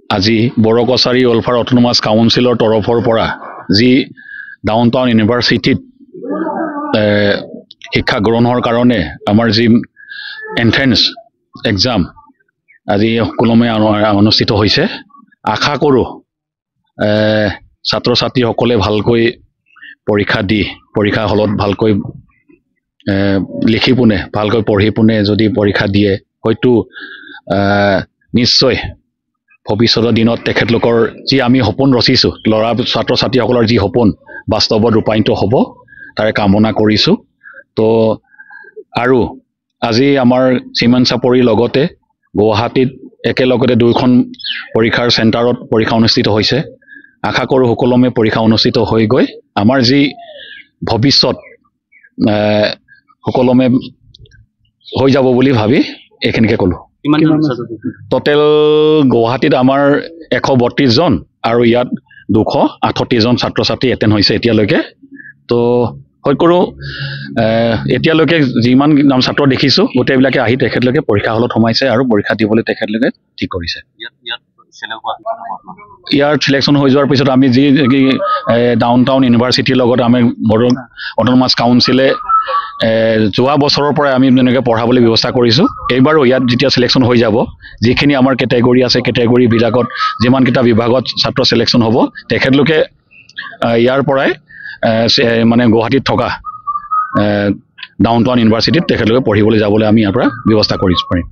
আজি বড়কছাৰী welfare autonomous কাউন্সিলৰ তৰফৰ পৰা যি ডাউন টাউন ইউনিভাৰ্চিটিত শিক্ষা গ্ৰহণৰ কাৰণে আমাৰ যি এন্ট্ৰেন্স এক্সাম আজি সুকলমে অনুষ্ঠিত হৈছে। আশা কৰোঁ ছাত্ৰ ছাত্ৰীসকলে ভালকৈ পৰীক্ষা দি পৰীক্ষা হলত ভালকৈ লিখি পোনে ভালকৈ পঢ়ি পোনে যদি পৰীক্ষা দিয়ে হয়তো নিশ্চয় ভৱিষ্যতৰ দিনত তেখেতলোকৰ যি আমি সপোন ৰচিছোঁ ল'ৰা ছাত্ৰ ছাত্ৰীসকলৰ যি সপোন বাস্তৱত ৰূপায়িত হ'ব তাৰে কামনা কৰিছোঁ। তো আৰু আজি আমাৰ চিমেণ্ট চাপৰিৰ লগতে গুৱাহাটীত একেলগতে দুইখন পৰীক্ষাৰ চেণ্টাৰত পৰীক্ষা অনুষ্ঠিত হৈছে। আশা কৰোঁ সুকলমে পৰীক্ষা অনুষ্ঠিত হৈ গৈ আমাৰ যি ভৱিষ্যত সুকলমে হৈ যাব বুলি ভাবি এইখিনিকে ক'লোঁ। টোটেল গুৱাহাটীত আমাৰ 132 জন আৰু ইয়াত 268 জন ছাত্ৰ ছাত্ৰী এটেণ্ড হৈছে এতিয়ালৈকে। তো হয় কৰোঁ এতিয়ালৈকে যিমান নাম ছাত্ৰ দেখিছোঁ গোটেইবিলাকে আহি তেখেতলোকে পৰীক্ষা হলত সোমাইছে আৰু পৰীক্ষা দিবলৈ তেখেতলোকে ঠিক কৰিছে। ইয়াৰ চিলেকশ্যন হৈ যোৱাৰ পিছত আমি যি ডাউন টাউন ইউনিভাৰ্চিটিৰ লগত আমি বড়ো অট'নমাছ কাউন্সিলে যোৱা বছৰৰ পৰাই আমি তেনেকৈ পঢ়াবলৈ ব্যৱস্থা কৰিছোঁ। এইবাৰো ইয়াত যেতিয়া চিলেকশ্যন হৈ যাব যিখিনি আমাৰ কেটেগৰী আছে কেটেগৰীবিলাকত যিমানকেইটা বিভাগত ছাত্ৰ চিলেকশ্যন হ'ব তেখেতলোকে ইয়াৰ পৰাই মানে গুৱাহাটীত থকা ডাউন টাউন ইউনিভাৰ্চিটিত তেখেতলোকে পঢ়িবলৈ যাবলৈ আমি ইয়াৰ পৰা ব্যৱস্থা কৰিছোঁ পাৰিম।